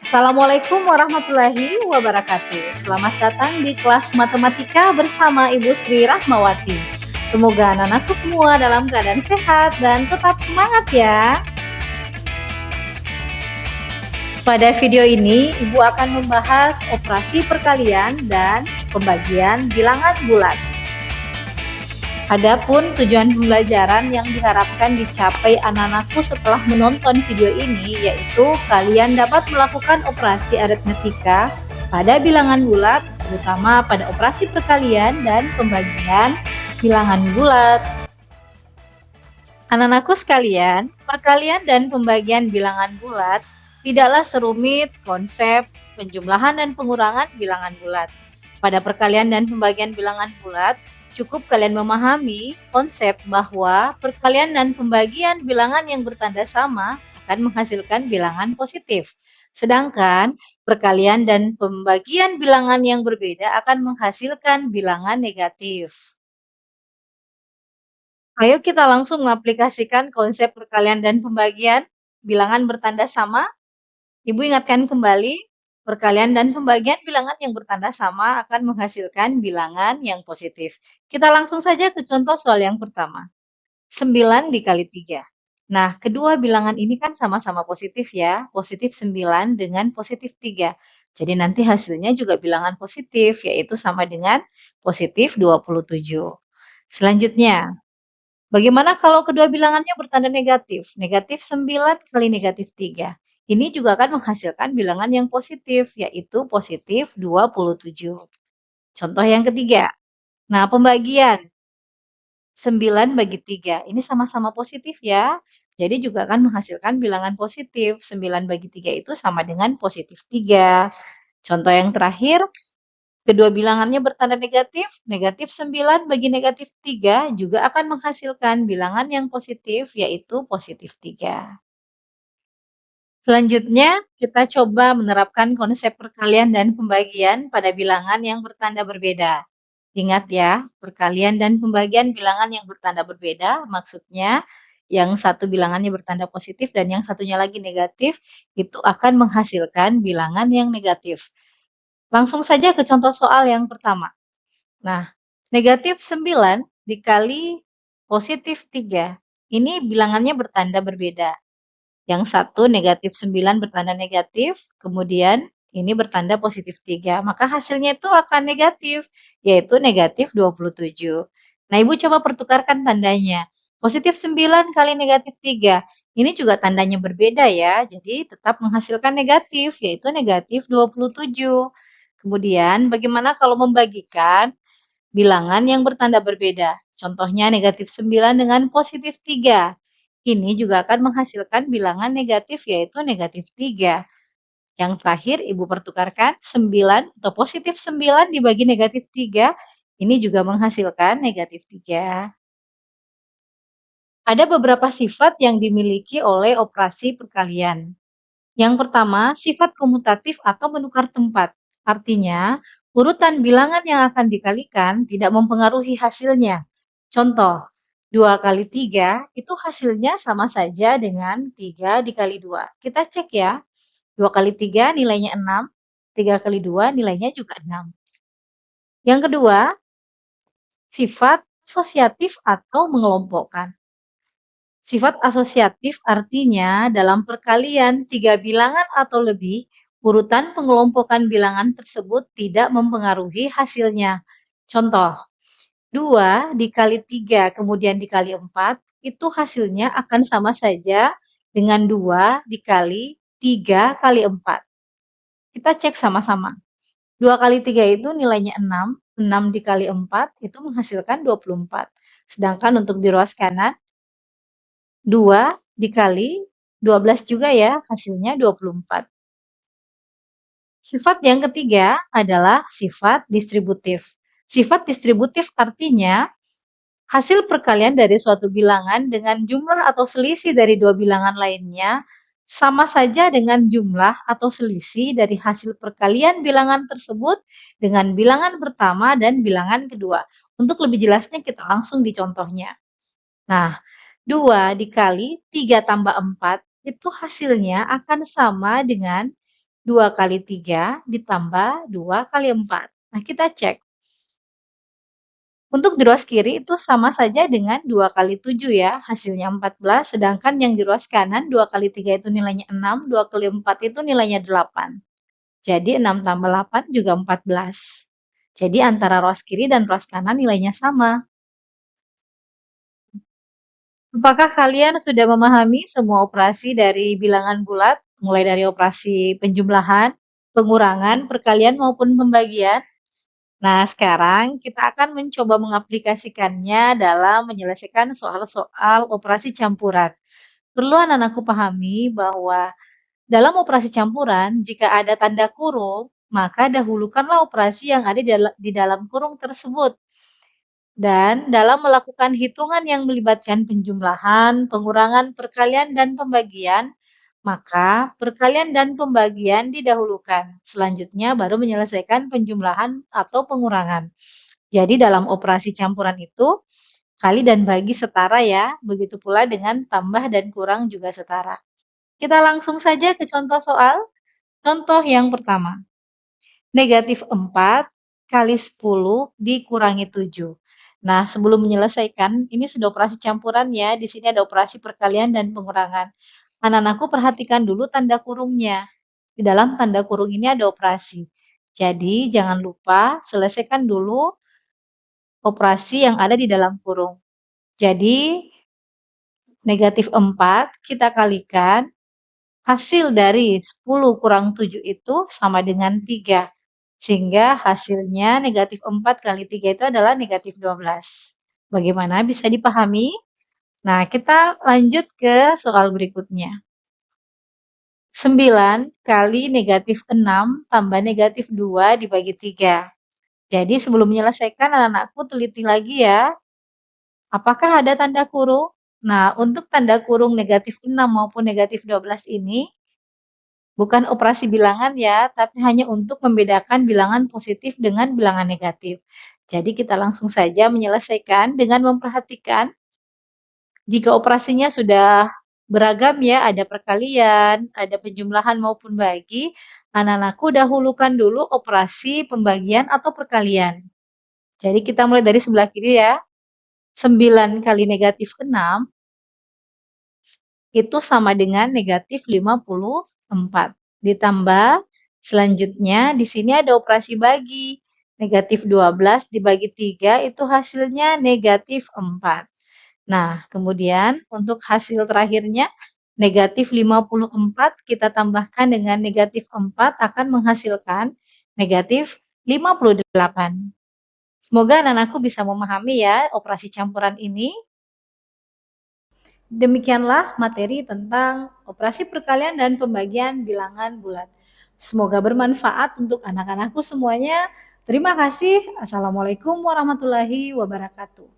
Assalamualaikum warahmatullahi wabarakatuh. Selamat datang di kelas matematika bersama Ibu Sri Rahmawati. Semoga anak-anakku semua dalam keadaan sehat dan tetap semangat ya. Pada video ini, Ibu akan membahas operasi perkalian dan pembagian bilangan bulat. Adapun tujuan pembelajaran yang diharapkan dicapai anak-anakku setelah menonton video ini yaitu kalian dapat melakukan operasi aritmetika pada bilangan bulat, terutama pada operasi perkalian dan pembagian bilangan bulat. Anak-anakku sekalian, perkalian dan pembagian bilangan bulat tidaklah serumit konsep penjumlahan dan pengurangan bilangan bulat. Pada perkalian dan pembagian bilangan bulat, cukup kalian memahami konsep bahwa perkalian dan pembagian bilangan yang bertanda sama akan menghasilkan bilangan positif. Sedangkan perkalian dan pembagian bilangan yang berbeda akan menghasilkan bilangan negatif. Ayo kita langsung mengaplikasikan konsep perkalian dan pembagian bilangan bertanda sama. Ibu ingatkan kembali, perkalian dan pembagian bilangan yang bertanda sama akan menghasilkan bilangan yang positif. Kita langsung saja ke contoh soal yang pertama. 9 dikali 3. Nah, kedua bilangan ini kan sama-sama positif ya, positif 9 dengan positif 3. Jadi nanti hasilnya juga bilangan positif, yaitu sama dengan positif 27. Selanjutnya, bagaimana kalau kedua bilangannya bertanda negatif? Negatif 9 kali negatif 3. Ini juga akan menghasilkan bilangan yang positif, yaitu positif 27. Contoh yang ketiga. Nah, pembagian 9 bagi 3. Ini sama-sama positif ya. Jadi juga akan menghasilkan bilangan positif. 9 bagi 3 itu sama dengan positif 3. Contoh yang terakhir, kedua bilangannya bertanda negatif, negatif 9 bagi negatif 3 juga akan menghasilkan bilangan yang positif, yaitu positif 3. Selanjutnya, kita coba menerapkan konsep perkalian dan pembagian pada bilangan yang bertanda berbeda. Ingat ya, perkalian dan pembagian bilangan yang bertanda berbeda, maksudnya yang satu bilangannya bertanda positif dan yang satunya lagi negatif, itu akan menghasilkan bilangan yang negatif. Langsung saja ke contoh soal yang pertama. Nah, negatif 9 dikali positif 3. Ini bilangannya bertanda berbeda. Yang satu negatif 9 bertanda negatif, kemudian ini bertanda positif 3. Maka hasilnya itu akan negatif, yaitu negatif 27. Nah, Ibu coba pertukarkan tandanya. Positif 9 kali negatif 3. Ini juga tandanya berbeda ya, jadi tetap menghasilkan negatif, yaitu negatif 27. Kemudian, bagaimana kalau membagikan bilangan yang bertanda berbeda? Contohnya negatif 9 dengan positif 3. Ini juga akan menghasilkan bilangan negatif, yaitu negatif 3. Yang terakhir, Ibu pertukarkan 9 atau positif 9 dibagi negatif 3, ini juga menghasilkan negatif 3. Ada beberapa sifat yang dimiliki oleh operasi perkalian. Yang pertama, sifat komutatif atau menukar tempat. Artinya, urutan bilangan yang akan dikalikan tidak mempengaruhi hasilnya. Contoh, 2 kali 3 itu hasilnya sama saja dengan 3 dikali 2. Kita cek ya, 2 kali 3 nilainya 6, 3 kali 2 nilainya juga 6. Yang kedua, sifat asosiatif atau mengelompokkan. Sifat asosiatif artinya dalam perkalian 3 bilangan atau lebih, urutan pengelompokan bilangan tersebut tidak mempengaruhi hasilnya. Contoh, 2 dikali 3 kemudian dikali 4, itu hasilnya akan sama saja dengan 2 dikali 3 kali 4. Kita cek sama-sama. 2 kali 3 itu nilainya 6, 6 dikali 4 itu menghasilkan 24. Sedangkan untuk di ruas kanan, 2 dikali 12 juga ya, hasilnya 24. Sifat yang ketiga adalah sifat distributif. Sifat distributif artinya hasil perkalian dari suatu bilangan dengan jumlah atau selisih dari dua bilangan lainnya sama saja dengan jumlah atau selisih dari hasil perkalian bilangan tersebut dengan bilangan pertama dan bilangan kedua. Untuk lebih jelasnya kita langsung di contohnya. Nah, 2 dikali 3 tambah 4 itu hasilnya akan sama dengan 2 kali 3 ditambah 2 kali 4. Nah, kita cek. Untuk di ruas kiri itu sama saja dengan 2 kali 7 ya, hasilnya 14, sedangkan yang di ruas kanan 2 kali 3 itu nilainya 6, 2 kali 4 itu nilainya 8. Jadi 6 tambah 8 juga 14. Jadi antara ruas kiri dan ruas kanan nilainya sama. Apakah kalian sudah memahami semua operasi dari bilangan bulat, mulai dari operasi penjumlahan, pengurangan, perkalian maupun pembagian? Nah, sekarang kita akan mencoba mengaplikasikannya dalam menyelesaikan soal-soal operasi campuran. Perlu anak-anakku pahami bahwa dalam operasi campuran, jika ada tanda kurung, maka dahulukanlah operasi yang ada di dalam kurung tersebut. Dan dalam melakukan hitungan yang melibatkan penjumlahan, pengurangan, perkalian, dan pembagian, maka perkalian dan pembagian didahulukan. Selanjutnya baru menyelesaikan penjumlahan atau pengurangan. Jadi dalam operasi campuran itu, kali dan bagi setara ya, begitu pula dengan tambah dan kurang juga setara. Kita langsung saja ke contoh soal. Contoh yang pertama. Negatif 4 kali 10 dikurangi 7. Nah, sebelum menyelesaikan, ini sudah operasi campuran ya. Di sini ada operasi perkalian dan pengurangan. Anak-anakku perhatikan dulu tanda kurungnya. Di dalam tanda kurung ini ada operasi. Jadi, jangan lupa selesaikan dulu operasi yang ada di dalam kurung. Jadi, negatif 4 kita kalikan, hasil dari 10 kurang 7 itu sama dengan 3. Sehingga hasilnya negatif 4 kali 3 itu adalah negatif 12. Bagaimana, bisa dipahami? Nah, kita lanjut ke soal berikutnya. 9 kali negatif 6 tambah negatif 2 dibagi 3. Jadi sebelum menyelesaikan, anak-anakku teliti lagi ya. Apakah ada tanda kurung? Nah, untuk tanda kurung negatif 6 maupun negatif 12 ini, bukan operasi bilangan ya, tapi hanya untuk membedakan bilangan positif dengan bilangan negatif. Jadi kita langsung saja menyelesaikan dengan memperhatikan jika operasinya sudah beragam ya, ada perkalian, ada penjumlahan maupun bagi, anak-anakku dahulukan dulu operasi pembagian atau perkalian. Jadi kita mulai dari sebelah kiri ya. 9 kali negatif 6 itu sama dengan negatif 54. Ditambah, selanjutnya di sini ada operasi bagi. Negatif 12 dibagi 3 itu hasilnya negatif 4. Nah, kemudian untuk hasil terakhirnya, negatif 54 kita tambahkan dengan negatif 4 akan menghasilkan negatif 58. Semoga anak-anakku bisa memahami ya operasi campuran ini. Demikianlah materi tentang operasi perkalian dan pembagian bilangan bulat. Semoga bermanfaat untuk anak-anakku semuanya. Terima kasih. Assalamualaikum warahmatullahi wabarakatuh.